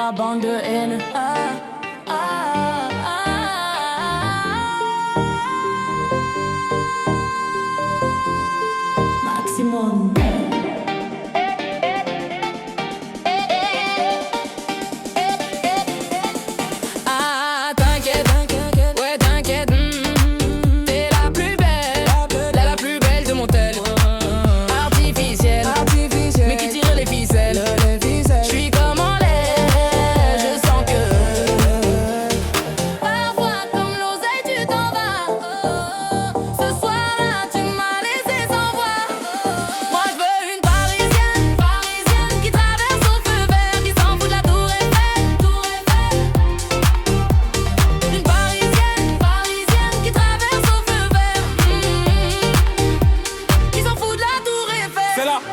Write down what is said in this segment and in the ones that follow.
la bande de haine. Maximum.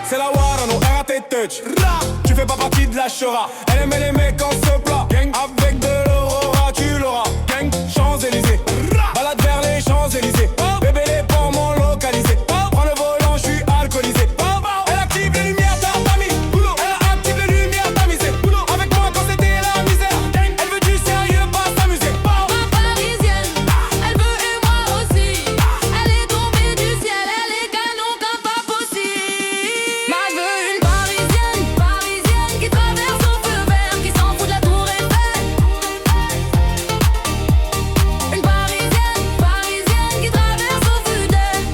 C'est la Warano, RAT Touch. Tu fais pas partie de la Chora. Elle aimait les mecs en ce plat. Gang avec de l'aurora, tu l'auras. Gang Champs-Élysées. Balade vers les Champs-Élysées. Bébé les poumons localisés. Prends le volant, je suis alcoolisé. Elle active les lumières, t'as mis. Elle active les lumières, t'as misé. Avec moi quand c'était la misère. Elle veut du sérieux, pas s'amuser. Ma parisienne, elle veut et moi aussi. Elle est tombée du ciel, elle est canon comme pas possible. Moi je veux une parisienne qui traverse au feu vert, qui s'en fout de la tour Eiffel. Une parisienne qui traverse au feu d'elle,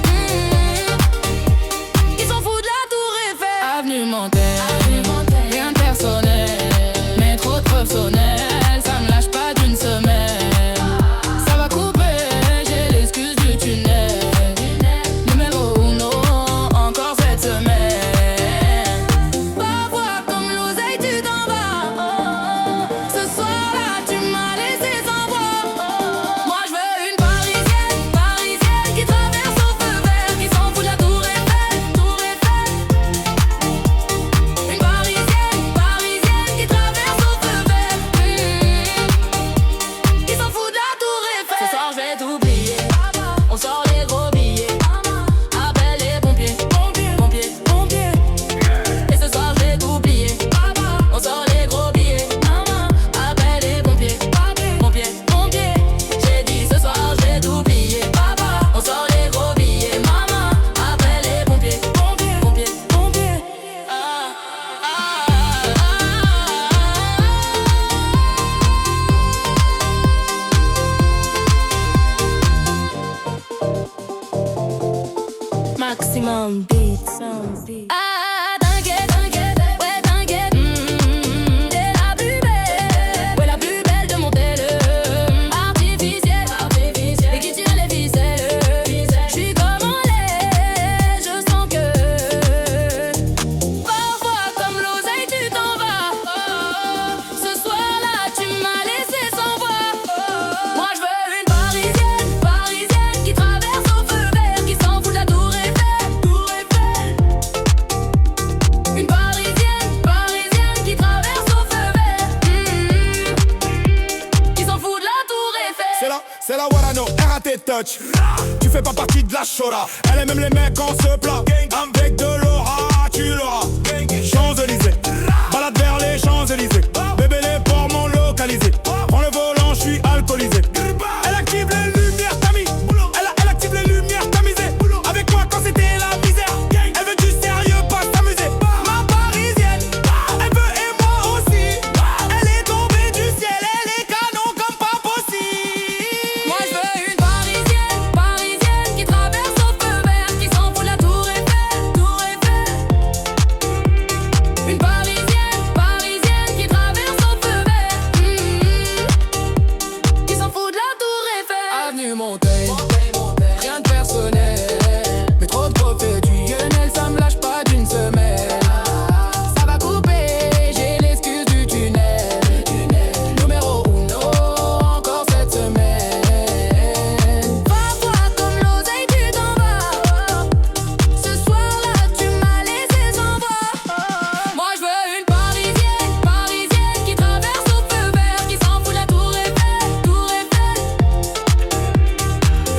qui s'en fout de la tour Eiffel. Avenue Montaigne, rien de personnel, mais trop de professionnel, ça me lâche pas d'une semaine. Ça va couper, j'ai l'excuse du tunnel. Numéro 1, encore cette semaine. Parfois comme l'oseille tu t'en vas. Ce soir-là tu m'as laissé sans voix. Moi je veux une parisienne qui traverse au feu vert, qui s'en fout de la tour Eiffel. Une parisienne qui traverse au feu vert, qui s'en fout de la tour Eiffel. Ce soir je vais t'oublier, on sort les gros billets. Appelle les pompiers. Et ce soir je vais t'oublier, on sort les gros billets. Appelle les pompiers. J'ai dit ce soir je vais t'oublier, on sort les gros billets. Maman, appelle les pompiers. Maximum beats. T'inquiète, ouais t'inquiète. T'es la plus belle, ouais la plus belle de mon tel. Artificielle, et qui tire les ficelles. J'suis comme en lait, je sens que parfois comme l'oseille tu t'en vas. Ce soir-là tu m'as laissé sans voix. Moi je veux une parisienne qui traverse au feu vert, qui s'en fout de la tour Eiffel. Une parisienne qui traverse au feu vert, qui s'en fout de la tour Eiffel. C'est la Warano, RAT Touch. Tu fais pas partie de la Chora. Elle aime même les mecs en ce plat. Avec de l'aura, tu l'auras. Champs-Élysées. Balade vers les Champs-Élysées. Bébé les poumons localisés. Prends le volant, je suis alcoolisé. Elle active les lumières, t'as mis. Elle active les lumières, t'as misé. Avec moi quand c'était la misère. Elle veut du sérieux, pas s'amuser. Ma parisienne, elle veut et moi aussi. Elle est tombée du ciel, elle est canon comme pas possible. Moi je veux une parisienne qui traverse au feu vert, qui s'en fout de la tour Eiffel. Une parisienne qui traverse au feu vert, qui s'en fout de la tour Eiffel. Avenue Montaigne, rien de personnel, mais trop de professionnel, ça me lâche pas d'une semaine. Ça va couper, j'ai l'excuse du tunnel. Numéro 1, encore cette semaine. Parfois comme l'oseille tu t'en vas. Ce soir-là tu m'as laissé sans voix. Moi je veux une parisienne qui traverse au feu vert, qui s'en fout de la tour Eiffel.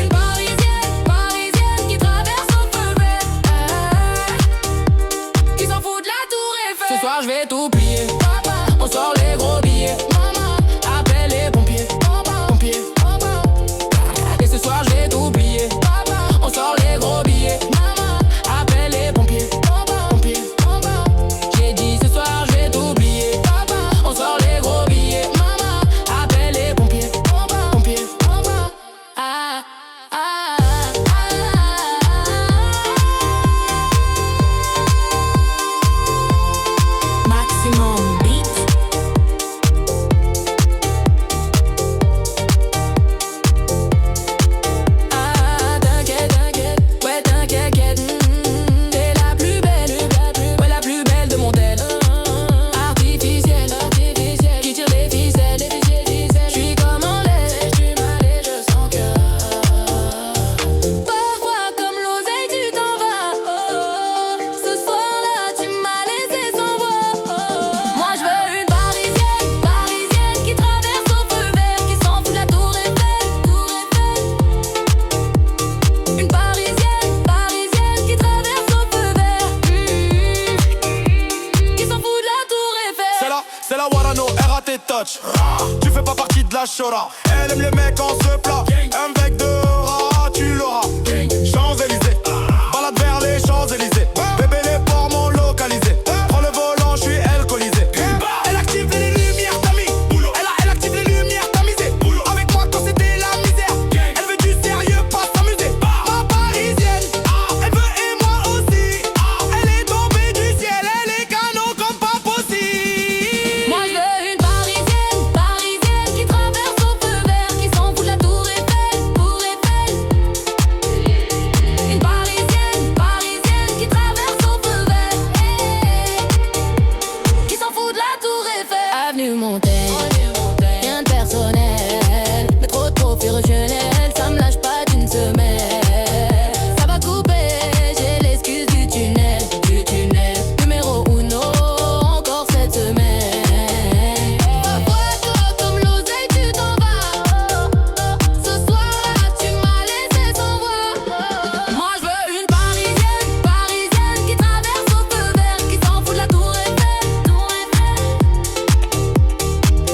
Une parisienne qui traverse au feu vert, qui s'en fout de la tour Eiffel. Ce soir je vais t'oublier, on sort les gros billets. touch. Tu fais pas partie de la chora. Elle aime les mecs en se plat. Un bec de rat, tu l'auras. Champs-Élysées, balade vers les Champs-Élysées. Bébé, les ports m'ont localisé. Prends le volant, je suis alcoolisé. Elle active les lumières, t'as mis. Elle active les lumières, t'as misé. Avec moi quand c'était la misère. Elle veut du sérieux, pas s'amuser. Ma parisienne, elle veut et moi aussi. Elle est tombée du ciel, elle est canon comme pas possible. Moi je veux une parisienne, parisienne qui traverse au feu vert, qui s'en fout de la tour Eiffel, tour Eiffel. Une parisienne, parisienne qui traverse au feu vert, qui s'en fout de la tour Eiffel. Avenue Montaigne, rien de personnel, mais trop de professionnel, ça me lâche pas d'une semaine. Ça va couper, j'ai l'excuse du tunnel, numéro uno, encore cette semaine. Parfois comme l'oseille tu t'en vas. Ce soir tu m'as laissé sans voix. Moi je veux une parisienne, parisienne qui traverse au feu vert, qui s'en fout de la tour Eiffel, tour Eiffel.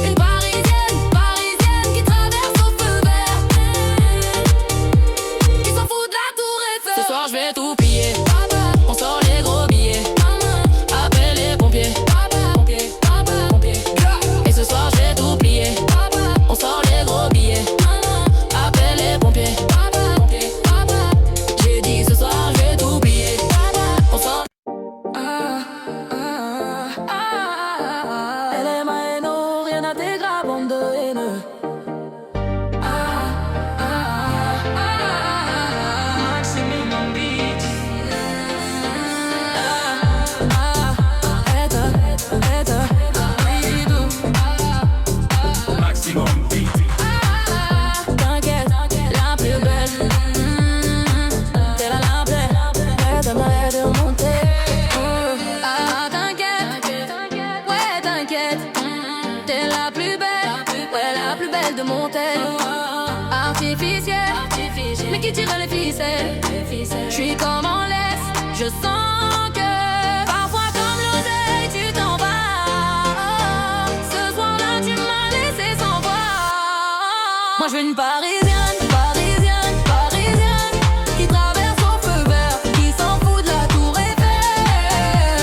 Une parisienne, parisienne qui traverse au feu vert, qui s'en fout de la tour Eiffel. Ce soir je vais tout piller, on sort les gros billets, appelle les pompiers, pompiers. Et ce soir je vais tout plier, on sort les gros billets, appelle les pompiers, pompiers. J'ai dit ce soir je vais tout plier, on sort. Elle est ma haine, rien à tes graves, bande de haineux. Maximum beat. Maximum beat. T'inquiète, la plus belle. T'es la belle. T'aimerais de monter. T'inquiète, ouais, t'inquiète. T'es la plus belle, ouais, la plus belle de Montaigne. Artificielle, mais qui tire les ficelles. J'suis comme en laisse, je sens que parfois comme l'oseille tu t'en vas. Ce soir-là tu m'as laissé sans voix. Moi je veux une parisienne, parisienne, parisienne qui traverse au feu vert, qui s'en fout de la tour Eiffel.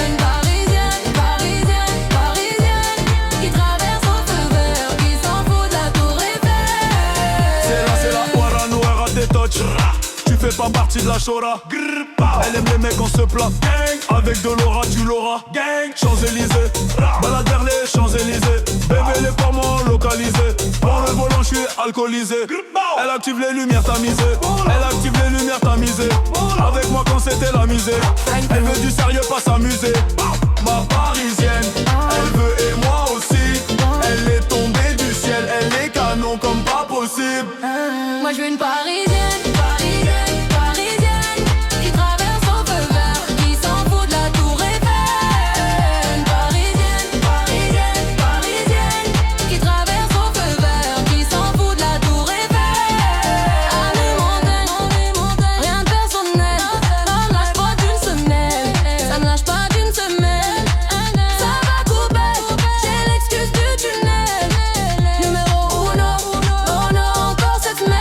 Une parisienne, parisienne, parisienne qui traverse au feu vert, qui s'en fout de la tour Eiffel. C'est la Warano, elle rate des touch. Tu fais pas partie de la chora. Elle aime les mecs en se plat. Avec de l'aura, tu l'auras. Champs-Élysées, balade vers les Champs-Élysées. Bébé, les ports m'ont localisé. Prends le volant, je suis alcoolisé. Elle active les lumières, t'as misé. Elle active les lumières, t'as misé. Avec moi quand c'était la misée. Elle veut du sérieux, pas s'amuser. Ma parisienne, elle veut et moi aussi. Elle est tombée du ciel, elle est canon comme pas possible. Moi je veux une parisienne, parisienne, parisienne qui traverse au feu vert, qui s'en fout de la tour Eiffel. Une parisienne, parisienne, parisienne qui traverse au feu vert, qui s'en fout de la tour Eiffel. Avenue Montaigne, rien de personnel, ça me lâche pas d'une semaine, ça me lâche pas d'une semaine. Ça va couper, j'ai l'excuse du tunnel, numéro uno, encore cette semaine.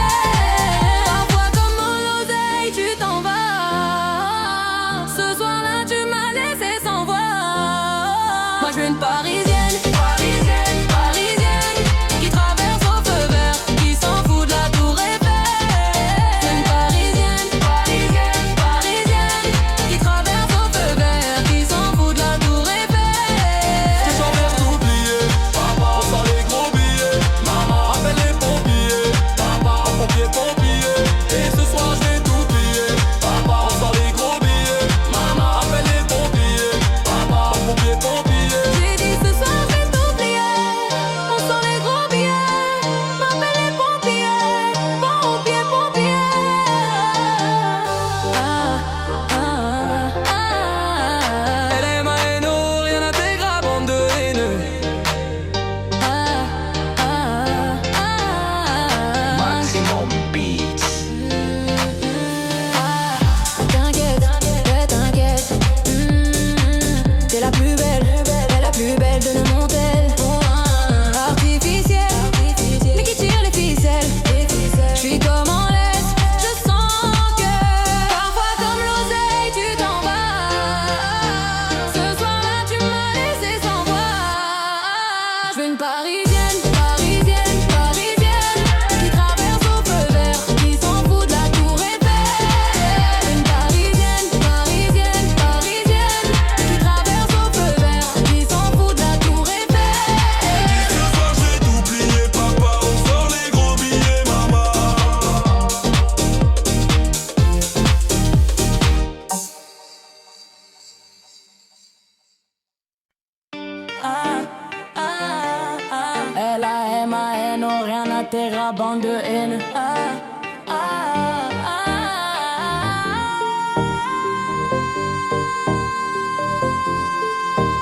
L-A-M-A-N, oh, rien à terre, bande de haine.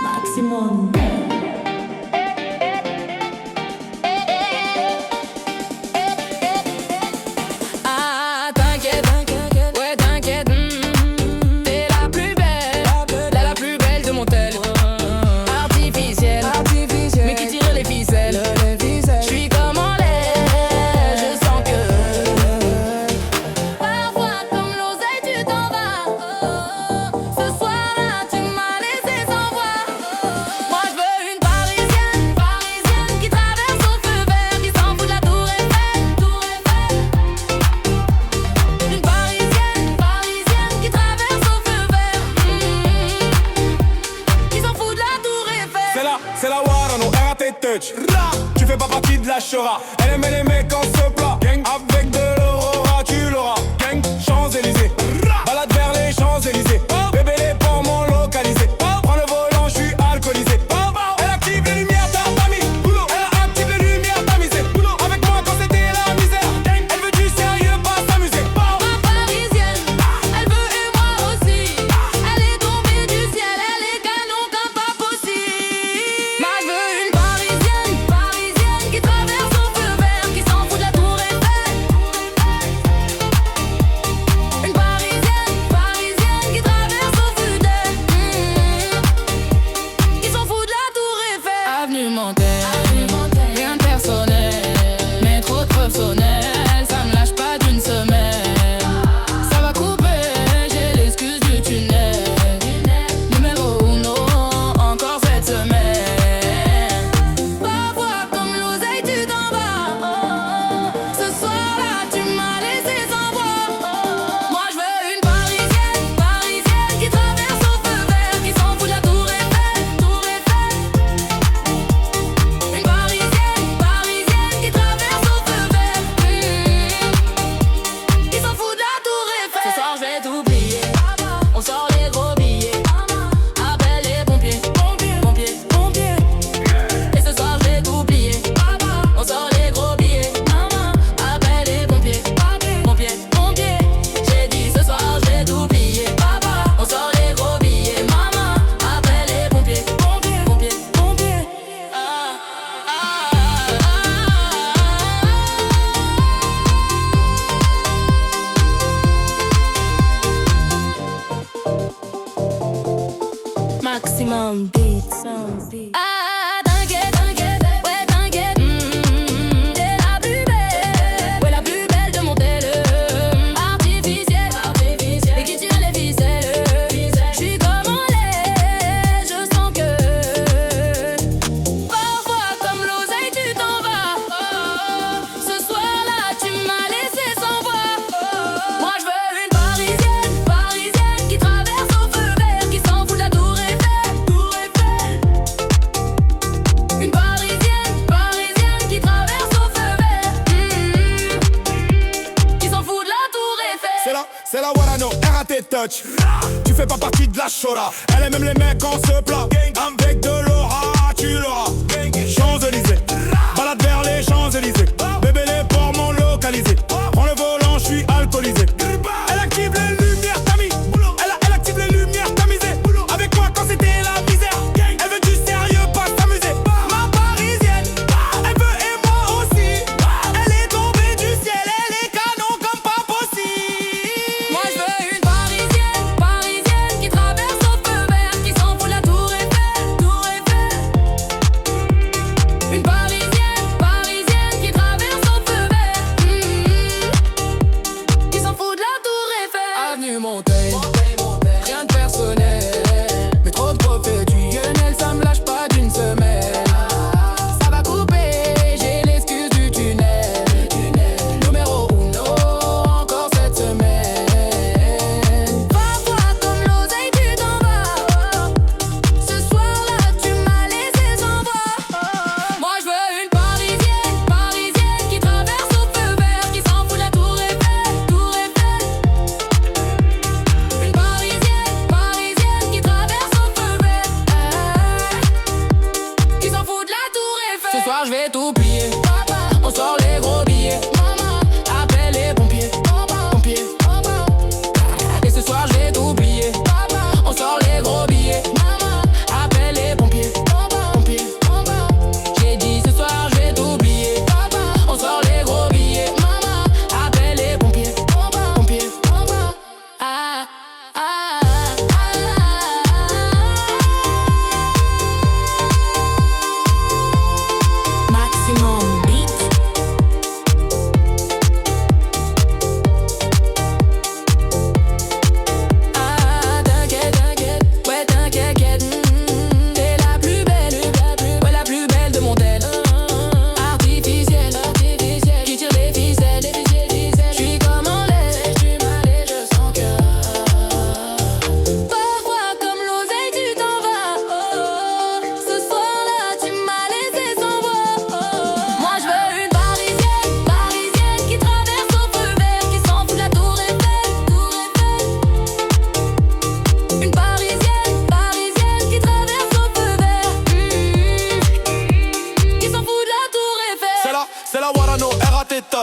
Maximum. T'inquiète, ouais t'inquiète. T'es la plus belle, la plus belle de mon tel. Artificielle, mais qui tire les ficelles. J'suis comme en l'air, je sens que parfois comme l'oseille tu t'en vas. Ce soir-là tu m'as laissé sans voix. Moi j'veux une parisienne, qui traverse au feu vert, qui s'en fout de la tour Eiffel. Une parisienne, qui traverse au feu vert, qui s'en fout de la tour Eiffel. C'est la Warano, RAT Touch. Tu fais pas partie de la Chora. Elle aime les mecs en ce plat. Gang avec de l'aurora, tu l'auras. Gang Champs-Élysées. Balade vers les Champs-Élysées. Bébé les poumons localisés. Prends le volant, je suis alcoolisé. Elle active les lumières, t'as mis. Elle active les lumières, t'as misé. Avec moi quand c'était la misère. Elle veut du sérieux, pas s'amuser. Ma parisienne, elle veut et moi aussi. Elle est tombée du ciel, elle est canon comme pas possible. Moi je veux une parisienne, qui traverse au feu vert, qui s'en fout de la tour Eiffel. Une parisienne, qui traverse au feu vert, qui s'en fout de la tour Eiffel. Avenue Montaigne, rien de personnel, mais trop de professionnel, ça me lâche pas d'une semaine. Ça va couper, j'ai l'excuse du tunnel. Numéro 1, encore cette semaine. Parfois comme l'oseille tu t'en vas. Ce soir-là tu m'as laissé sans voix. Moi je veux une parisienne, qui traverse au feu vert, qui s'en fout de la tour Eiffel. Une parisienne, qui traverse au feu vert, qui s'en fout de la tour Eiffel. Ce soir je vais t'oublier, on sort les gros billets. Appelle les pompiers. Et ce soir je vais t'oublier, on sort les gros billets. Appelle les pompiers. J'ai dit ce soir je vais t'oublier, on sort les gros billets. Maman, appelle les pompiers. Maximum beats. T'inquiète, ouais t'inquiète. T'es la plus belle, ouais la plus belle de mon tel. Artificielle, et qui tire les ficelles. J'suis comme en l'air, je sens que parfois comme l'oseille tu t'en vas. Ce soir-là tu m'as laissé sans voix. Moi je veux une parisienne, qui traverse au feu vert, qui s'en fout de la tour Eiffel. Une parisienne, qui traverse au feu vert, qui s'en fout de la tour Eiffel. C'est la Warano, RAT Touch. Tu fais pas partie de la Chora. Elle aime même les mecs en ce plat. Avec de l'aura, tu l'auras. Champs-Élysées. Balade vers les Champs-Élysées. Bébé les poumons localisés. Prends le volant, je suis alcoolisé. Elle active les lumières, t'as mis. Elle active les lumières, t'as misé. Avec moi quand c'était la misère. Elle veut du sérieux, pas s'amuser. Ma parisienne, elle veut et moi aussi. Elle est tombée du ciel, elle est canon comme pas possible. Moi je veux une parisienne, qui traverse au feu vert, qui s'en fout de la tour Eiffel.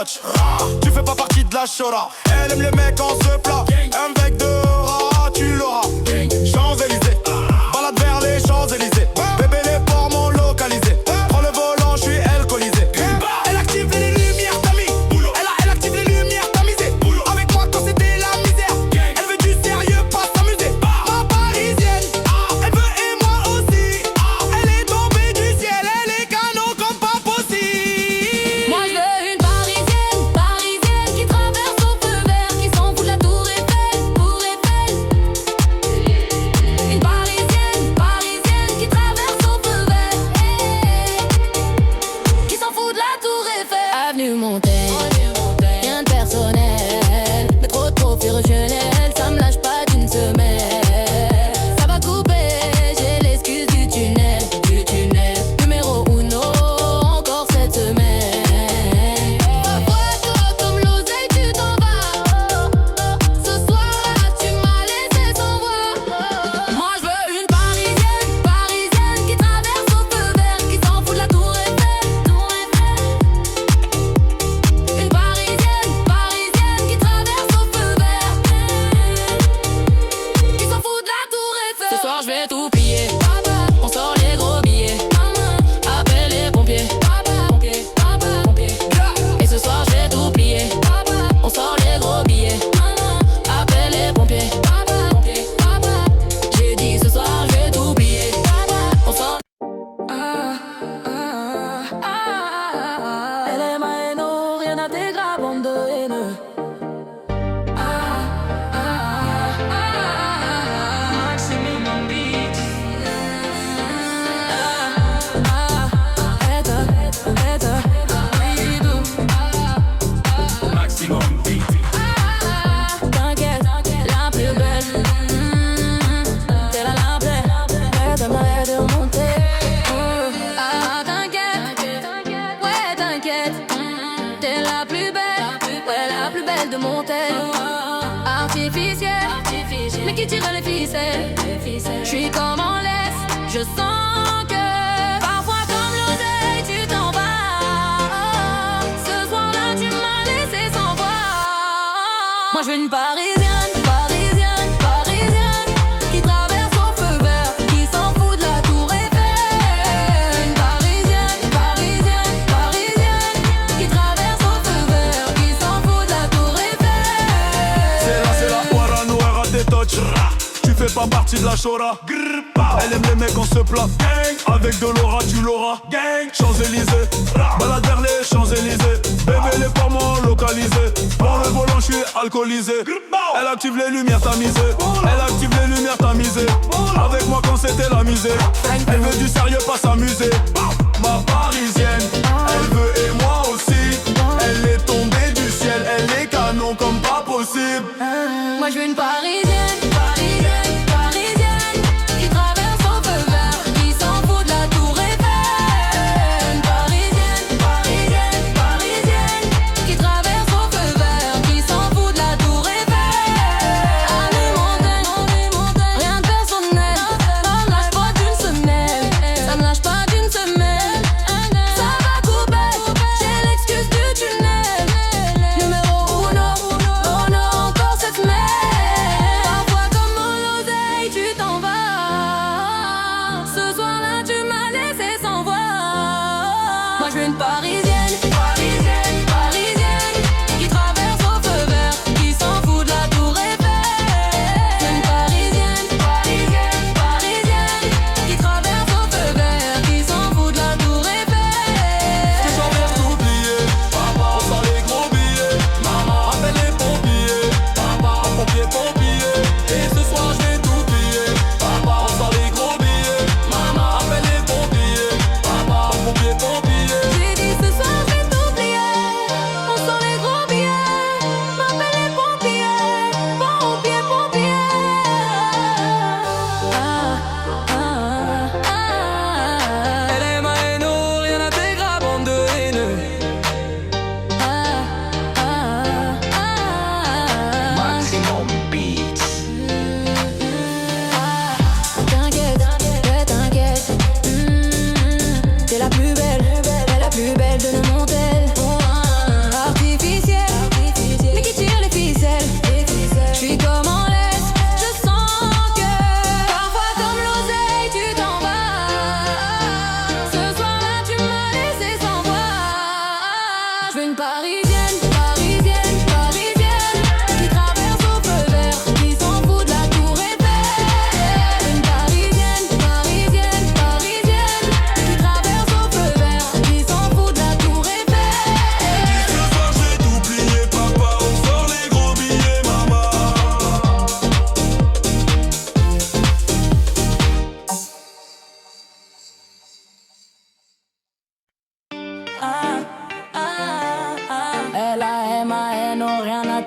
touch. Tu fais pas partie de la chora. Elle aime les mecs en se plat. Un bec de rat, tu l'auras. Champs-Élysées, balade vers les Champs-Élysées. Bébé les ports m'ont localisé. Prends le volant, je suis alcoolisé. Elle active les lumières, t'as mis. Elle active les lumières, t'as misé. Avec moi quand c'était la misère. Elle veut du sérieux, pas s'amuser. Ma parisienne, elle veut et moi aussi. Elle est tombée du ciel, elle est canon comme pas possible. Moi je veux une parisienne, parisienne qui traverse au feu vert, qui s'en fout de la tour Eiffel, tour Eiffel. Une parisienne, parisienne qui traverse au feu vert, qui s'en fout de la tour Eiffel. Avenue Montaigne, rien de personnel, mais trop fusionnel, ça me lâche pas d'une semaine. Ça va couper, j'ai l'excuse du tunnel, numéro uno, encore cette semaine. Parfois toi comme l'oseille tu t'en vas. Ce soir-là tu m'as laissé sans voix. Moi je veux une parisienne, parisienne qui traverse au feu vert, qui s'en fout de la tour Eiffel, tour Eiffel. Une parisienne, parisienne qui traverse au feu vert, qui s'en fout de la tour Eiffel. Ce soir je vais tout plier, on sort les gros billets, appelle les pompiers, pompiers. Et ce soir je vais tout plier, on sort les gros billets, appelle les pompiers, pompiers. J'ai dit ce soir je vais tout plier, on sort. Elle est ma haine, rien n'intégra, bande de haineux. Maximum beat. Maximum beat. T'inquiète, la plus belle. T'es la plaie, arrête de monter. T'inquiète, ouais t'inquiète. T'es la plus belle, ouais la plus belle de Montaigne. Artificielle, mais qui tire les ficelles. J'suis comme en laisse, je sens que parfois comme l'oseille tu t'en vas. Ce soir-là tu m'as laissé sans voix. Moi je veux une parisienne, parisienne, parisienne qui traverse au feu vert, qui s'en fout de la tour Eiffel. Une parisienne, parisienne, parisienne qui traverse au feu vert, qui s'en fout de la tour Eiffel. C'est la Warano, elle rate des touch. Tu fais pas partie de la chora. Elle aime les mecs en se plat. Avec de l'aura, tu l'auras. Champs-Élysées, balade vers les Champs-Élysées. Bébé les ports m'ont localisé. Prends le volant, je suis alcoolisé. Elle active les lumières, t'as misé. Elle active les lumières, t'as misé. Avec moi quand c'était la misée. Elle veut du sérieux, pas s'amuser. Ma parisienne, elle veut et moi aussi. Elle est tombée du ciel, elle est canon comme pas possible. Moi je veux une parisienne, parisienne, parisienne qui traverse au feu vert, qui s'en fout de la tour Eiffel. Une parisienne, parisienne, parisienne qui traverse au feu vert, qui s'en fout de la tour Eiffel. Avenue Montaigne, rien de personnel, ça me lâche pas d'une semaine, ça me lâche pas d'une semaine.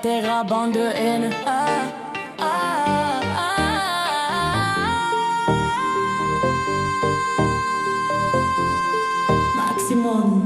terra, bande de haine. Maximum.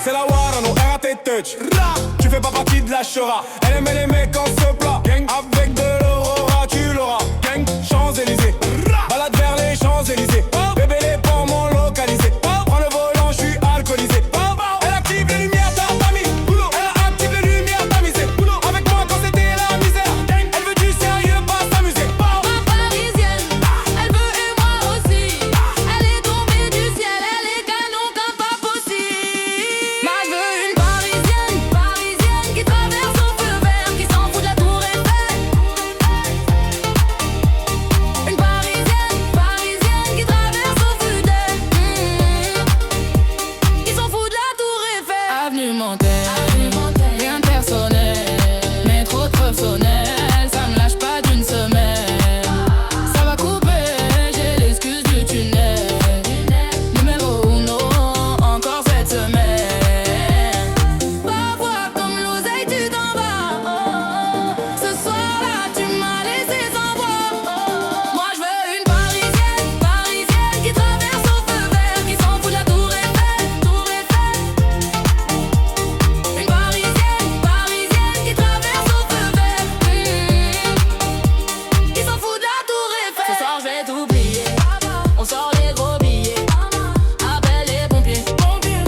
C'est la Warano, RAT Touch. Tu fais pas partie de la Chora. Elle aimait les mecs en ce plat. Gang avec de l'aurora, tu l'auras. Gang, Champs-Élysées. Balade vers les Champs-Élysées. Bébé, les ports m'ont localisé. Prends le volant, je suis alcoolisé. Elle active les lumières, t'as mis. Elle active les lumières, t'as misé. Avec moi quand c'était la misère. Elle veut du sérieux, pas s'amuser. Ma parisienne, elle veut et moi aussi. Elle est tombée du ciel, elle est canon comme pas possible. Moi je veux une parisienne, parisienne qui traverse au feu vert, qui s'en fout de la tour Eiffel. Une parisienne, parisienne qui traverse au feu vert, qui s'en fout de la tour Eiffel. Avenue Montaigne, rien de personnel, mais trop de preuves sonnelles, ça me lâche pas d'une semaine. Ça va couper, j'ai l'excuse du tunnel. Numéro uno, encore cette semaine. Parfois comme l'oseille tu t'en vas. Ce soir-là tu m'as laissé sans voix. Moi je veux une parisienne, parisienne qui traverse au feu vert, qui s'en fout de la tour Eiffel, tour Eiffel. Une parisienne, parisienne qui traverse au feu vert, qui s'en fout de la tour Eiffel. Ce soir je vais t'oublier, on sort les gros billets. Appelle les pompiers, pompiers,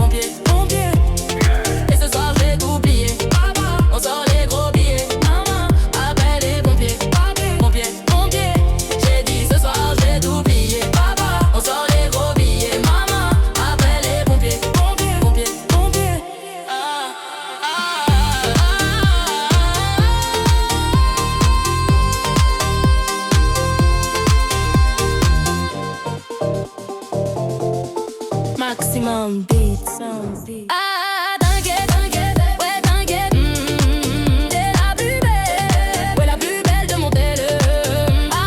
pompiers. Et ce soir je vais t'oublier, on sort les gros billets. Appelle les pompiers, pompiers, pompiers. J'ai dit ce soir je vais t'oublier, on sort les gros billets. Maman, appelle les pompiers, pompiers, pompiers. Maximum beats, t'inquiète, t'inquiète, ouais t'inquiète. T'es la plus belle, ouais la plus belle de mon tel.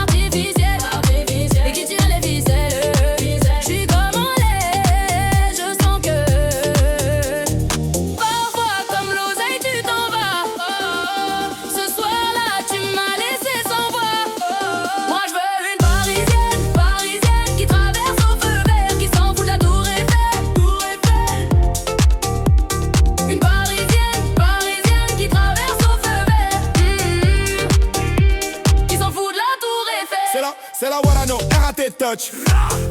Artificielle, et qui tire les ficelles. J'suis comme en l'air, je sens que parfois comme l'oseille tu t'en vas. Ce soir-là tu m'as laissé sans voix. Moi je veux une parisienne, parisienne qui traverse au feu vert, qui s'en fout de la tour Eiffel, tour Eiffel. Une parisienne, parisienne qui traverse au feu vert, qui s'en fout de la tour Eiffel. C'est la Warano, RAT Touch.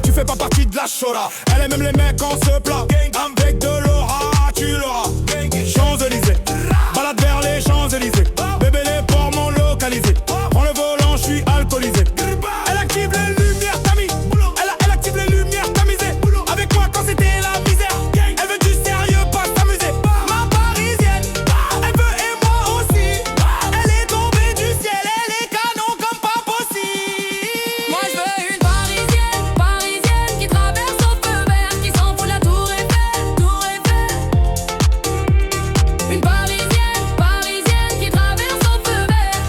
Tu fais pas partie de la Chora. Elle aime même les mecs en ce plat. Avec de l'aura, tu l'auras. Champs-Élysées. Balade vers les Champs-Élysées. Bébé, les ports m'ont localisé. Prends le volant, je suis alcoolisé. Elle active les lumières, t'as mis. Elle active les lumières, t'as misé. Avec moi quand c'était la misère. Elle veut du sérieux, pas s'amuser. Ma parisienne, elle veut et moi aussi. Elle est tombée du ciel, elle est canon comme pas possible. Moi je veux une parisienne, parisienne qui traverse au feu vert, qui s'en fout de la tour Eiffel, tour Eiffel. Une parisienne, parisienne qui traverse au feu vert,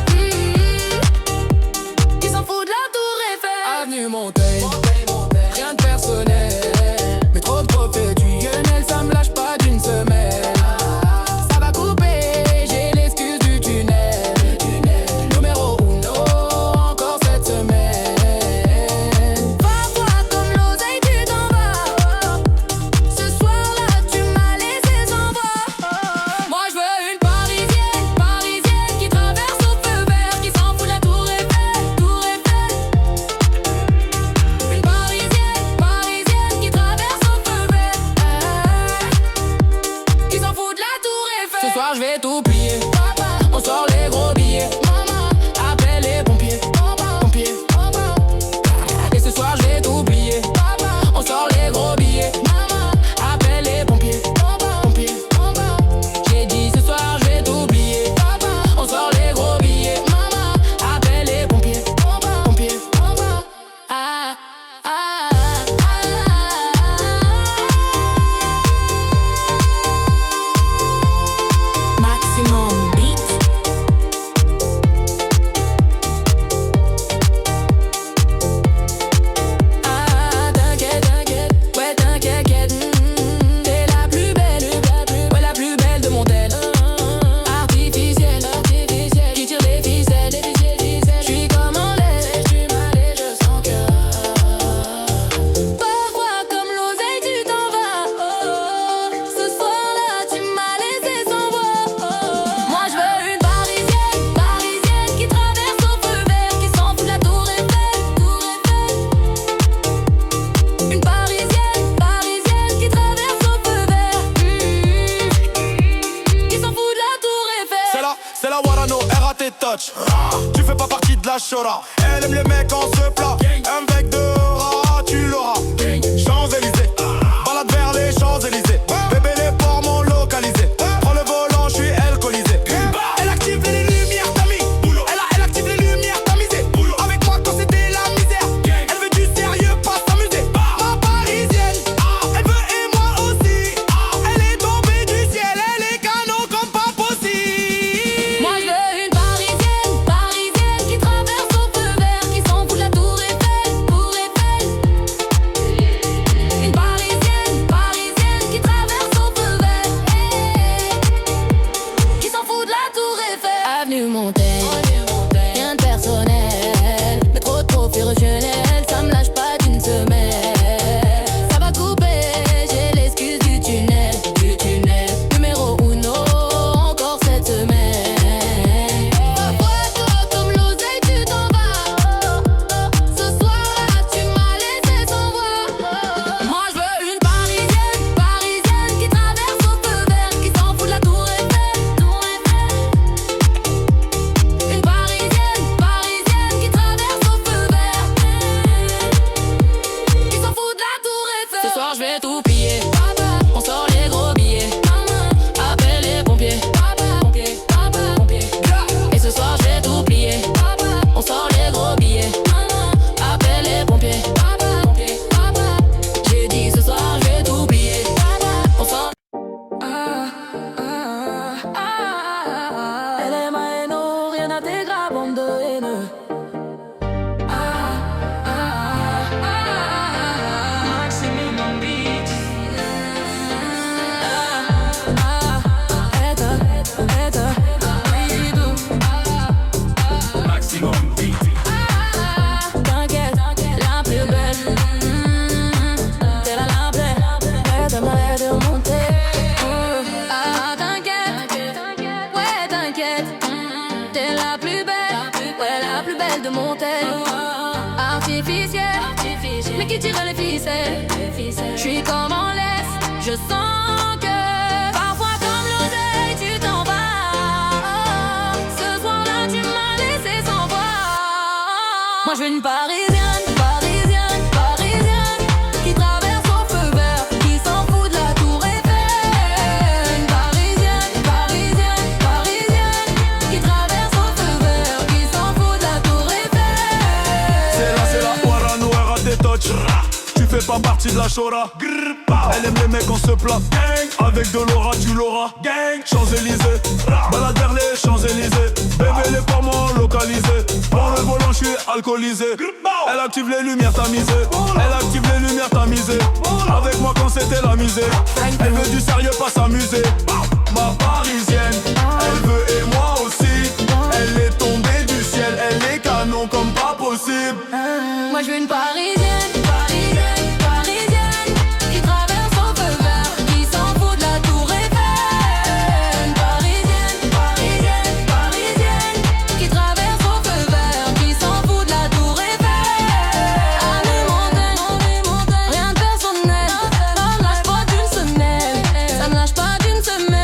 qui s'en fout de la tour Eiffel. Avenue Montaigne, rien de personnel, mais trop de professionnels, ça me lâche pas d'une semaine. Ça va couper, j'ai l'excuse du tunnel. Numéro uno, encore cette semaine. Parfois comme l'oseille tu t'en vas. Ce soir-là tu m'as laissé sans voix. Moi je veux une parisienne, parisienne qui traverse au feu vert, qui s'en fout de la tour Eiffel, tour Eiffel. Une parisienne, touch. Tu fais pas partie de la chora. Elle aime les mecs en ce plat. Un bec de rat, tu l'auras. Champs-Élysées, balade vers les Champs-Élysées. Bébé, les ports m'ont localisé. Prends le volant, je suis alcoolisé. Elle active les lumières, t'as mis. Elle active les lumières, t'as misé. Avec moi quand c'était la misère. Elle veut du sérieux, pas s'amuser. Ma parisienne, elle veut et moi aussi. Elle est tombée du ciel, elle est canon comme pas possible. Moi je veux une parisienne, parisienne qui traverse au feu vert, qui s'en fout de la tour Eiffel, tour Eiffel. Une parisienne, parisienne qui traverse au feu vert, qui s'en fout de la tour Eiffel. Avenue Montaigne, rien de personnel, mais trop de professionnel, ça me lâche pas d'une semaine. Ça va couper, j'ai l'excuse du tunnel, numéro uno, encore cette semaine. Parfois comme l'oseille tu t'en vas. Ce soir-là tu m'as laissé sans voix. Moi je veux une parisienne, parisienne qui traverse au feu vert, qui s'en fout de la tour Eiffel, tour Eiffel. Une parisienne, parisienne qui traverse au feu vert, qui s'en fout de la tour Eiffel. Ce soir je vais tout piller, on sort les gros billets. Appelle les pompiers, pompiers. Et ce soir je vais tout plier, on sort les gros billets. Appelle les pompiers, pompiers. J'ai dit ce soir je vais tout plier, on sort. Elle est ma haine, rien à tes graves, bande de haineux. Maximum beat. Maximum beat. T'inquiète, la plus belle. T'es la belle. T'aimerais de monter. T'inquiète, ouais, t'inquiète. T'es la plus belle, ouais, la plus belle de Montaigne. Artificielle, mais qui tire les ficelles. J'suis comme en laisse, je sens que parfois comme l'oseille tu t'en vas. Ce soir-là tu m'as laissé sans voix. Moi je veux une parisienne, parisienne, parisienne qui traverse au feu vert, qui s'en fout de la tour Eiffel. Une parisienne, parisienne, parisienne qui traverse au feu vert, qui s'en fout de la tour Eiffel. C'est la Warano, elle rate des touch. Tu fais pas partie de la chora. Elle aime les mecs en se plat. Avec de l'aura, tu l'auras. Champs-Élysées, balade vers les Champs-Élysées. Bébé, les ports m'ont localisé. Prends le volant, je suis alcoolisé. Elle active les lumières, t'as misé. Elle active les lumières, t'as misé. Avec moi quand c'était la misée. Elle veut du sérieux, pas s'amuser. Ma parisienne, elle veut et moi aussi. Elle est tombée du ciel, elle est canon comme pas possible. Moi je veux une parisienne, parisienne, parisienne qui traverse au feu vert, qui s'en fout de la tour Eiffel. Une parisienne, parisienne, parisienne qui traverse au feu vert, qui s'en fout de la tour Eiffel. Avenue Montaigne, rien de personnel. Ça me lâche pas d'une semaine, ça me lâche pas d'une semaine.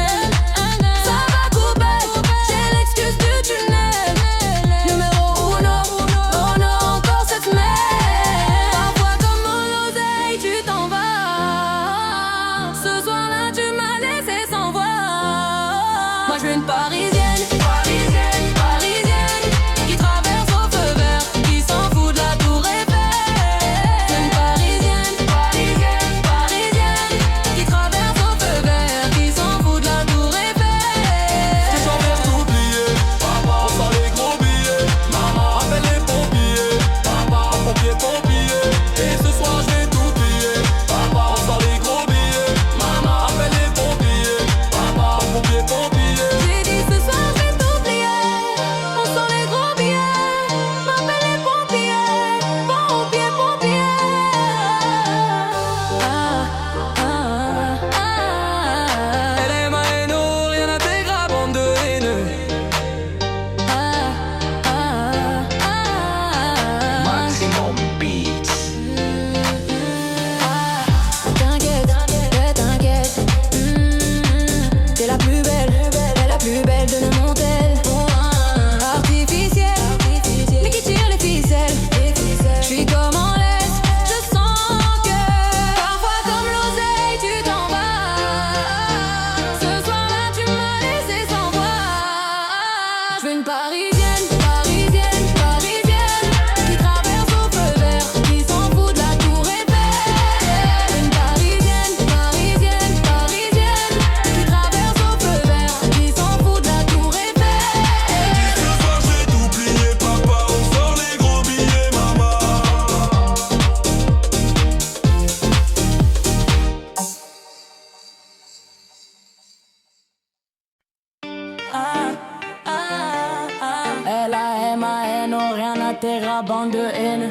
terra, bande de haine.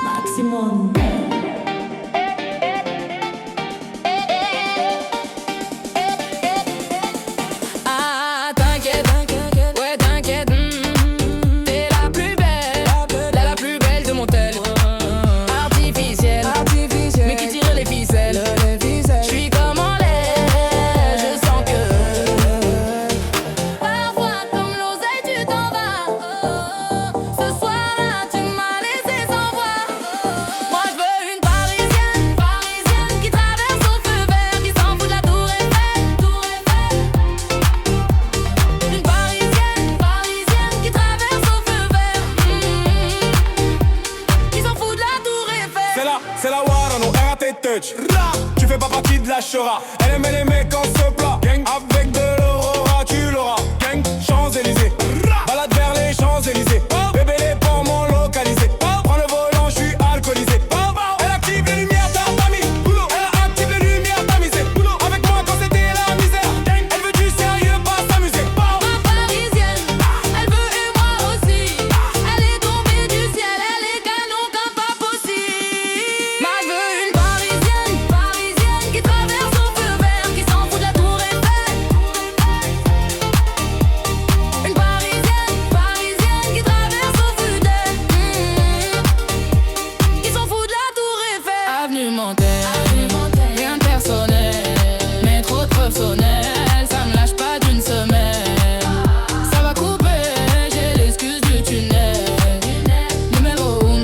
Maximum. Tu fais pas partie de la Chora. Elle aime les mecs en se plat. Gang avec de l'aurora, tu l'auras. Gang Champs-Élysées. Balade vers les Champs-Élysées. Bébé les poumons localisés. Prends le volant, je suis alcoolisé. Elle active les lumières, t'as mis. Elle active les lumières, t'as misé. Avec moi quand c'était la misère. Elle veut du sérieux, pas s'amuser. Ma parisienne, elle veut et moi aussi. Elle est tombée du ciel, elle est canon comme pas possible. Moi je veux une parisienne qui traverse au feu vert, qui s'en fout de la tour Eiffel. Une parisienne qui traverse au feu vert, qui s'en fout de la tour Eiffel. Avenue Montaigne, rien de personnel, mais trop de professionnels, ça me lâche pas d'une semaine. Ça va couper, j'ai l'excuse du tunnel. Numéro 1,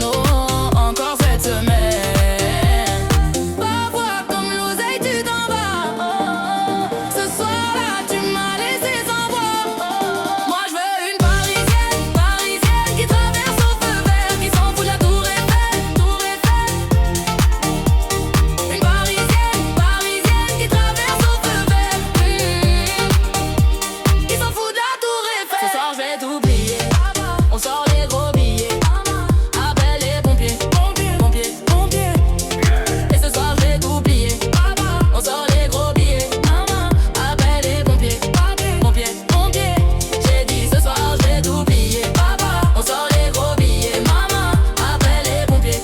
encore cette semaine. Parfois comme l'oseille tu t'en vas. Ce soir-là tu m'as laissé sans voix. Moi je veux une parisienne qui traverse au feu vert, qui s'en fout de la tour Eiffel. Une parisienne qui traverse au feu vert, qui s'en fout de la tour Eiffel. Ce soir je vais t'oublier, on sort les gros billets. Appelle les pompiers. Et ce soir je vais t'oublier, on sort les gros billets. Appelle les pompiers. J'ai dit ce soir je vais t'oublier, on sort les gros billets. Maman, appelle les pompiers.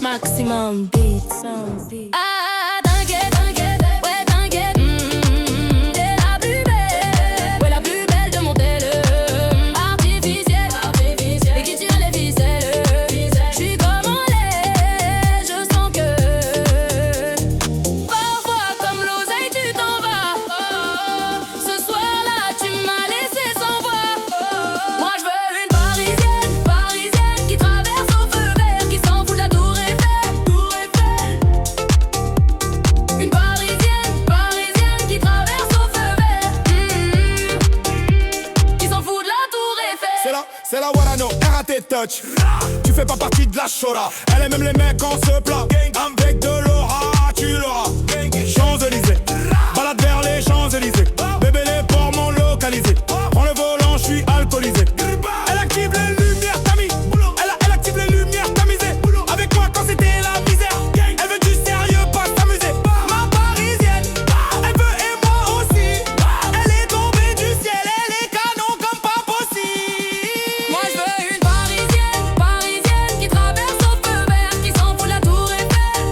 Maximum beats. T'inquiète, ouais t'inquiète. T'es la plus belle, ouais la plus belle de mon tel. Artificielle, et qui tire les ficelles. J'suis comme en lait, je sens que parfois comme l'oseille tu t'en vas. Ce soir-là tu m'as laissé sans voix. Moi je veux une parisienne qui traverse au feu vert, qui s'en fout de la tour Eiffel. Une parisienne qui traverse au feu vert, qui s'en fout de la tour Eiffel. C'est la Warano, RAT Touch. Tu fais pas partie de la Chora. Elle aime même les mecs en se plat. Avec de l'aura, tu l'auras. Champs-Élysées. Balade vers les Champs-Élysées. Bébé les poumons localisés. Prends le volant, je suis alcoolisé. Elle active les lumières, t'as mis. Elle active les lumières, t'as misé. Avec moi quand c'était la misère. Elle veut du sérieux, pas s'amuser. Ma parisienne, elle veut et moi aussi. Elle est tombée du ciel, elle est canon comme pas possible. Moi je veux une parisienne qui traverse au feu vert, qui s'en fout de la tour Eiffel.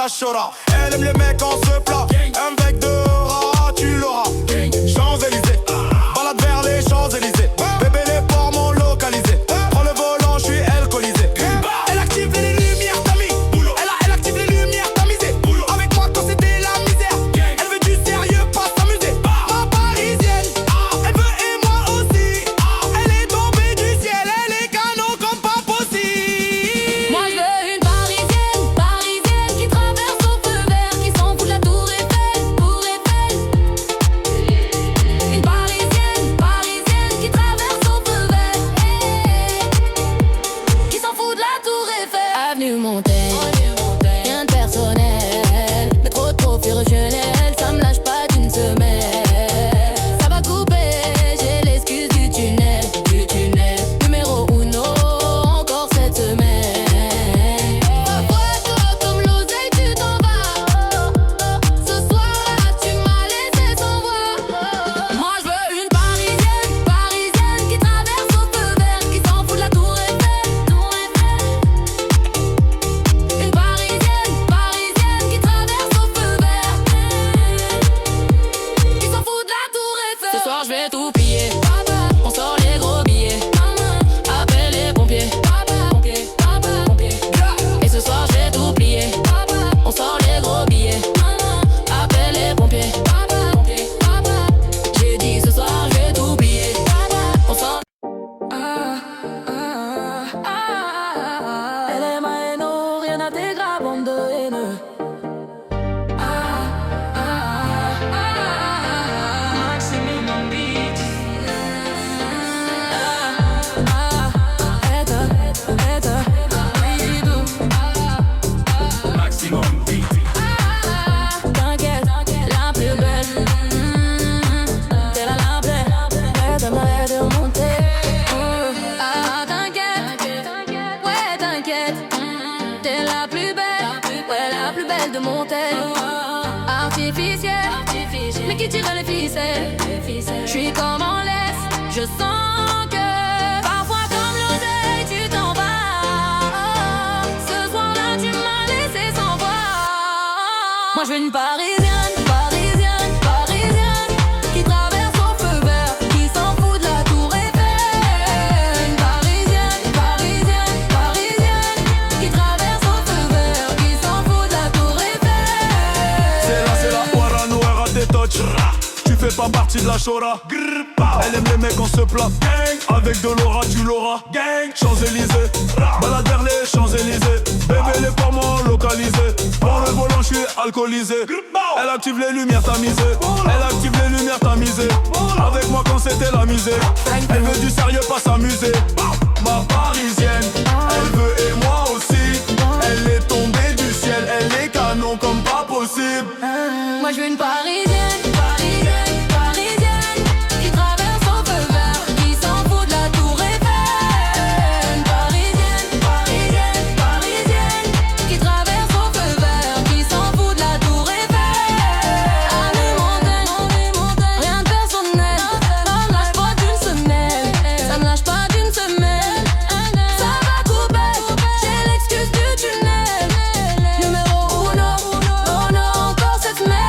la chora. Elle aime les mecs en ce plat. Un bec de rat, tu l'auras. Champs-Élysées, balade vers les Champs-Élysées. Bébé les ports m'ont localisé. Prends le volant, je suis alcoolisé. Elle active les lumières, t'as mis. Elle active les lumières, t'as misé. Avec moi quand c'était la misère. Elle veut du sérieux, pas s'amuser. Ma parisienne, elle veut et moi aussi. Elle est tombée du ciel, elle est canon comme pas possible. Moi je veux une parisienne, parisienne qui traverse au feu vert, qui s'en fout de la tour Eiffel, tour Eiffel. Une parisienne, parisienne qui traverse au feu vert, qui s'en fout de la tour Eiffel. Avenue Montaigne, rien de personnel, mais trop fusionnel, ça me lâche pas d'une semaine. Ça va couper, j'ai l'excuse du tunnel, numéro uno, encore cette semaine. Parfois toi comme l'oseille tu t'en vas. Ce soir-là tu m'as laissé sans voix. Moi je veux une parisienne, parisienne qui traverse au feu vert, qui s'en fout de la tour Eiffel, tour Eiffel. Une parisienne, parisienne qui traverse au feu vert, qui s'en fout de la tour Eiffel. Ce soir je vais tout piller, on sort les gros billets, appelle les pompiers, pompiers. Et ce soir je vais tout plier, on sort les gros billets, appelle les pompiers, pompiers. J'ai dit ce soir je vais tout plier, on sort. Elle est ma haine, rien à tes graves, bande de haineux. Maximum beat. Maximum beat. T'inquiète, la plus belle. T'es la belle. Arrête de monter. T'inquiète, ouais t'inquiète. T'es la plus belle, ouais la plus belle de Montaigne. Artificielle, mais qui tire les ficelles. J'suis comme en laisse, je sens que parfois comme l'oseille tu t'en vas. Ce soir-là tu m'as laissé sans voix. Moi je veux une parisienne, parisienne, parisienne qui traverse au feu vert, qui s'en fout de la tour Eiffel. Une parisienne, parisienne, parisienne qui traverse au feu vert, qui s'en fout de la tour Eiffel. C'est la Warano, elle a des touch. Tu fais pas partie de la chora. Elle aime les mecs en se plat. Avec de l'aura, tu l'auras. Champs-Élysées, balade vers les Champs-Élysées. Bébé les ports m'ont localisé. Prends le volant, je suis alcoolisé. Elle active les lumières, t'as misé. Elle active les lumières, t'as misé. Avec moi quand c'était la misée. Elle veut du sérieux, pas s'amuser. Ma parisienne, elle veut et moi aussi. Elle est tombée du ciel, elle est canon comme pas possible. Moi je veux une parisienne, parisienne, parisienne qui traverse au feu vert, qui s'en fout de la tour Eiffel. Une parisienne, parisienne, parisienne qui traverse au feu vert, qui s'en fout de la tour Eiffel. Avenue Montaigne, rien de personnel, ça me lâche pas d'une semaine, ça me lâche pas d'une semaine. Ça va couper, j'ai l'excuse du tunnel, numéro uno, encore cette semaine.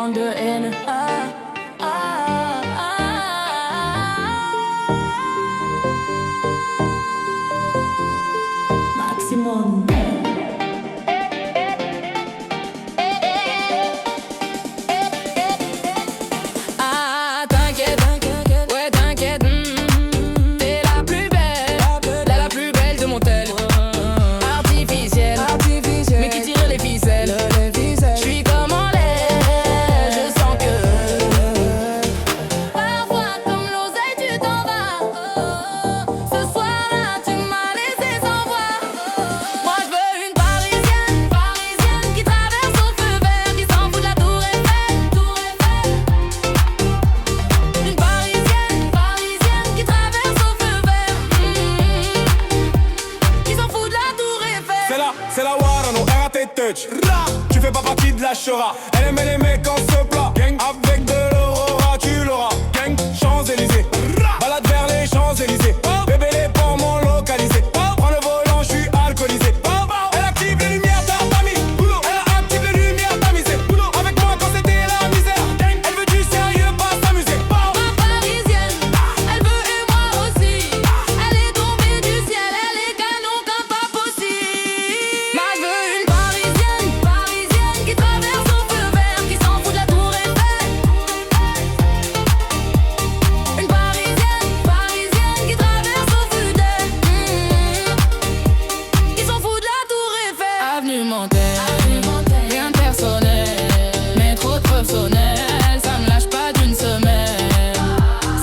manque de haine. Maximum. C'est la Warano, RAT Touch. Tu fais pas partie de la Chora. Elle aimait les mecs en ce plat. Gang avec de l'aurora, tu l'auras. Gang, Champs-Élysées. Balade vers les Champs-Élysées. Bébé, les ports m'ont localisé. Prends le volant, je suis alcoolisé. Elle active les lumières, t'as mis. Elle active les lumières, t'as misé. Avec moi quand c'était la misère. Elle veut du sérieux, pas s'amuser. Ma parisienne, elle veut et moi aussi. Elle est tombée du ciel, elle est canon comme pas possible. Moi je veux une parisienne, parisienne qui traverse au feu vert, qui s'en fout de la tour Eiffel. Une parisienne, parisienne qui traverse au feu vert, qui s'en fout de la tour Eiffel. Avenue Montaigne, rien de personnel, mais trop de preuves sonnelles, ça me lâche pas d'une semaine.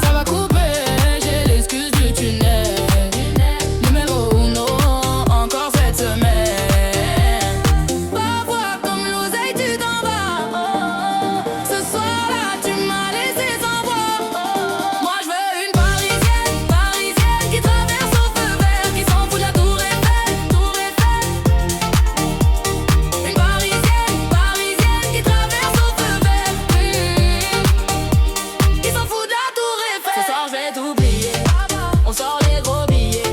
Ça va couper, j'ai l'excuse du tunnel. Numéro uno, encore cette semaine. Parfois comme l'oseille tu t'en vas. Ce soir-là tu m'as laissé sans voix. Moi je veux une parisienne, parisienne qui traverse au feu vert, qui s'en fout de la tour Eiffel, tour Eiffel. Une parisienne, parisienne qui traverse au feu vert, qui s'en fout de la tour Eiffel. Ce soir je vais t'oublier, on sort les gros billets.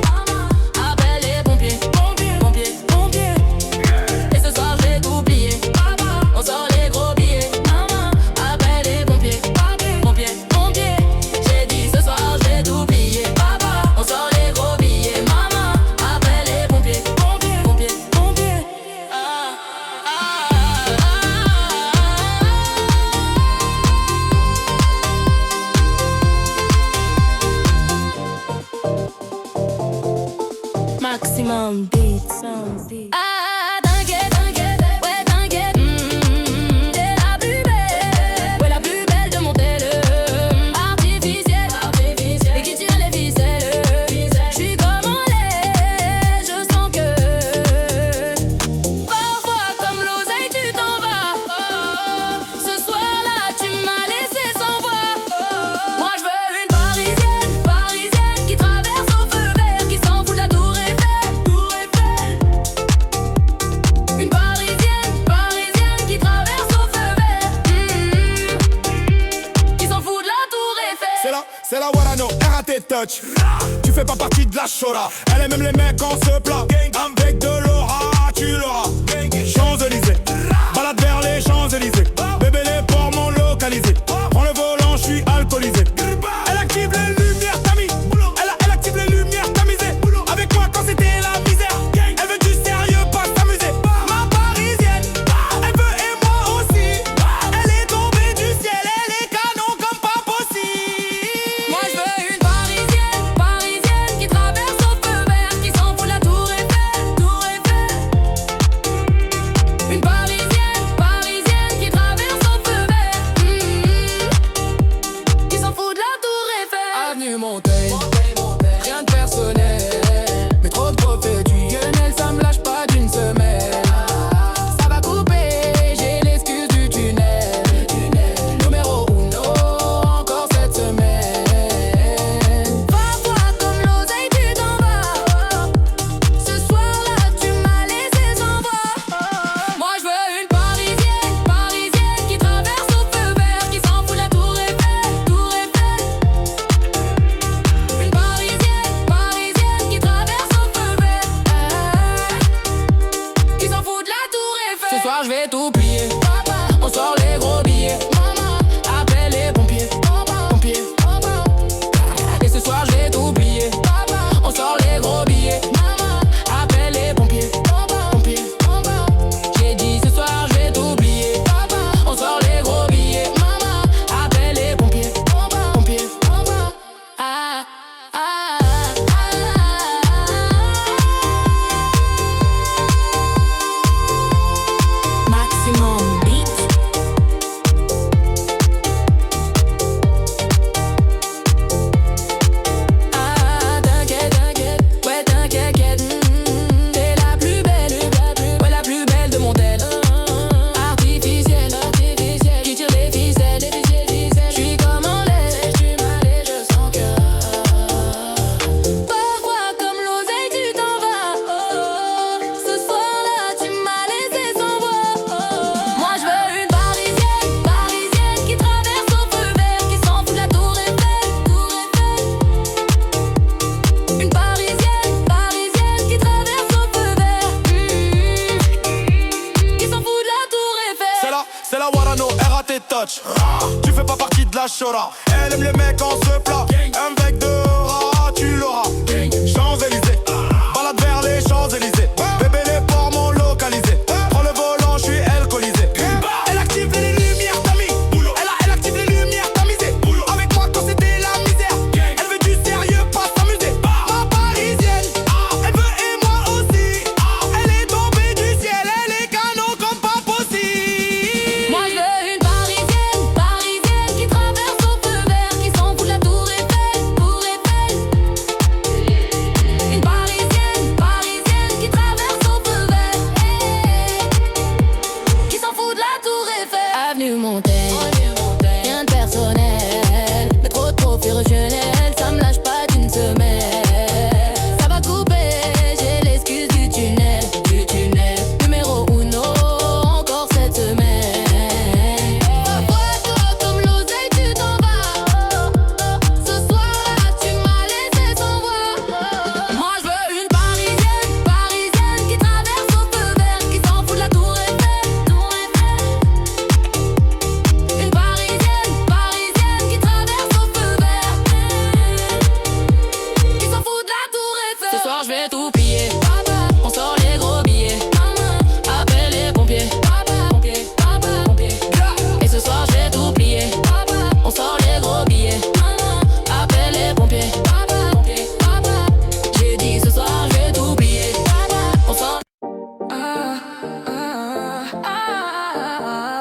Appelle les pompiers, pompiers, pompiers. Et ce soir je vais t'oublier, on sort les gros billets. Appelle les pompiers, pompiers, pompiers. J'ai dit ce soir je vais t'oublier, on sort les gros billets. Maman, appelle les pompiers, pompiers, pompiers. Maximum beats, t'inquiète, t'inquiète, ouais t'inquiète. T'es la plus belle, ouais la plus belle de mon tel. Artificielle, et qui tire les ficelles. J'suis comme en l'air, je sens que parfois comme l'oseille tu t'en vas. Ce soir-là tu m'as laissé sans voix. Moi je veux une parisienne, parisienne qui traverse au feu vert, qui s'en fout de la tour Eiffel, tour Eiffel. Une parisienne, parisienne qui traverse au feu vert, qui s'en fout de la tour Eiffel. C'est la Warano, RAT Touch. Tu fais pas partie de la Chora. Elle aime même les mecs en ce plat. Avec de l'aura, tu l'auras. Champs-Élysées. Balade vers les Champs-Élysées. Bébé, les ports m'ont localisé. Prends le volant, je suis alcoolisé. Elle active les lumières, t'as mis. Elle active les lumières, t'as misé. Avec moi quand c'était la misère. Elle veut du sérieux, pas s'amuser. Ma parisienne, elle veut et moi aussi. Elle est tombée du ciel, elle est canon comme pas possible. Moi je veux une parisienne, parisienne qui traverse au feu vert, qui s'en fout de la tour Eiffel, tour Eiffel. Une parisienne, parisienne qui traverse au feu vert, Tu fais pas partie de la chora. Elle aime les mecs en ce plat. Un bec de rat, tu l'auras. Champs-Élysées, balade vers les Champs-Élysées. Bébé, les ports m'ont localisé. Prends le volant, je suis alcoolisé. Elle active les lumières, t'as mis. Elle active les lumières, t'as misé. Avec moi quand c'était la misère. Elle veut du sérieux, pas s'amuser. Ma parisienne, elle veut et moi aussi. Elle est tombée du ciel, elle est canon comme pas possible. Moi je veux une parisienne, parisienne qui traverse au feu vert, qui s'en fout de la tour Eiffel, tour Eiffel. Une parisienne, parisienne qui traverse au feu vert, qui s'en fout de la tour Eiffel. Avenue Montaigne, rien de personnel, mais trop de professionnel, ça me lâche pas d'une semaine. Ça va couper, j'ai l'excuse du tunnel, numéro uno, encore cette semaine. Parfois comme l'oseille tu t'en vas. Ce soir-là tu m'as laissé sans voix. Moi je veux une parisienne, parisienne qui traverse au feu vert, qui s'en fout de la tour Eiffel, tour Eiffel. Une parisienne, parisienne qui traverse au feu vert, qui s'en fout de la tour Eiffel. Ce soir je vais tout piller, on sort les gros billets. Appelle les pompiers, pompiers, pompiers. Et ce soir je vais tout plier, on sort les gros billets. Appelle les pompiers, pompiers. J'ai dit ce soir je vais tout plier, on sort.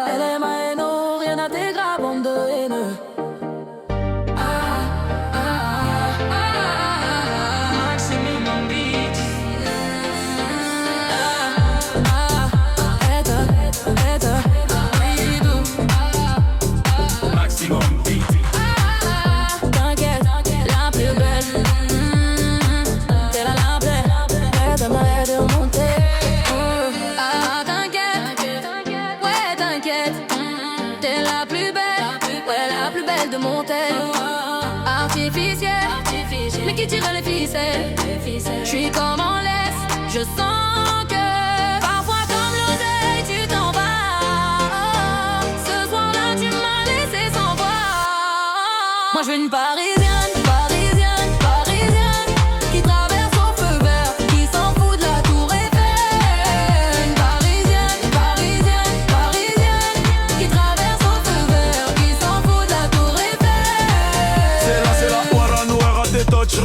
Elle est ma haine, rien à tes graves, bande de haineux. Maximum beat. Maximum beat. T'inquiète, la plus belle. T'es la belle. Elle m'a aidé à monter. T'inquiète, ouais, t'inquiète. T'es la plus belle, ouais, la plus belle de Montaigne. Artificielle, mais qui tire les ficelles. J'suis comme en laisse, je sens que parfois comme l'oseille tu t'en vas. Ce soir-là tu m'as laissé sans voix. Moi je veux une parisienne, parisienne, parisienne qui traverse au feu vert, qui s'en fout de la tour Eiffel. Une parisienne, parisienne, parisienne qui traverse au feu vert, qui s'en fout de la tour Eiffel. C'est la Warano, elle rate tes touch.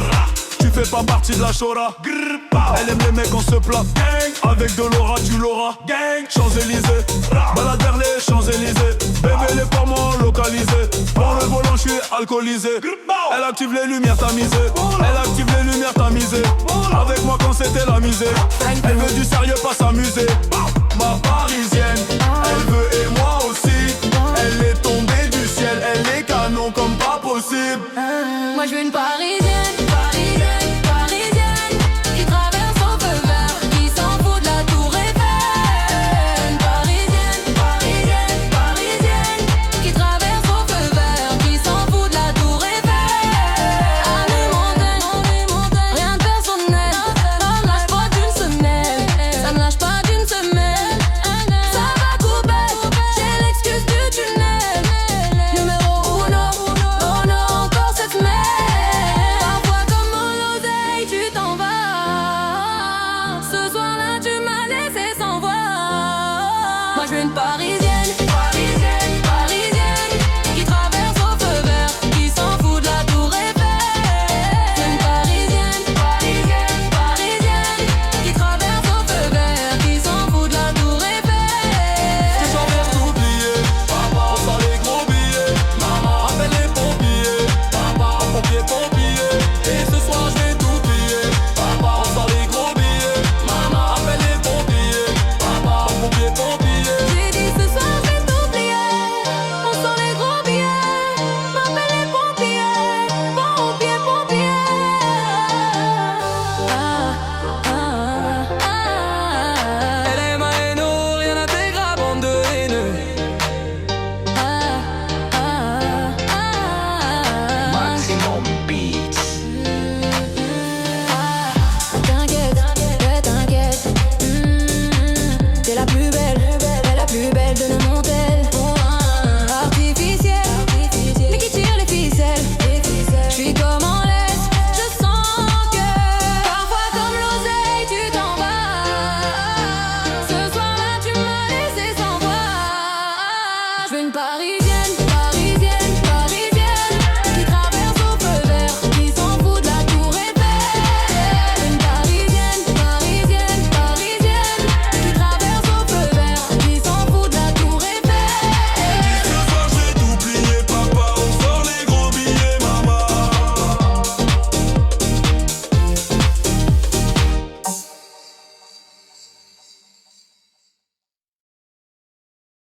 Tu fais pas partie de la chora. Elle aime les mecs en se plat. Avec de l'aura, tu l'auras. Champs-Élysées, balade vers les Champs-Élysées. Bébé, les ports m'ont localisé. Pour le volant, je suis alcoolisé. Elle active les lumières, t'as misé. Elle active les lumières, t'as misé. Avec moi quand c'était la misée. Elle veut du sérieux, pas s'amuser. Ma parisienne, elle veut et moi aussi. Elle est tombée du ciel, elle est canon comme pas possible. Moi je veux une parisienne.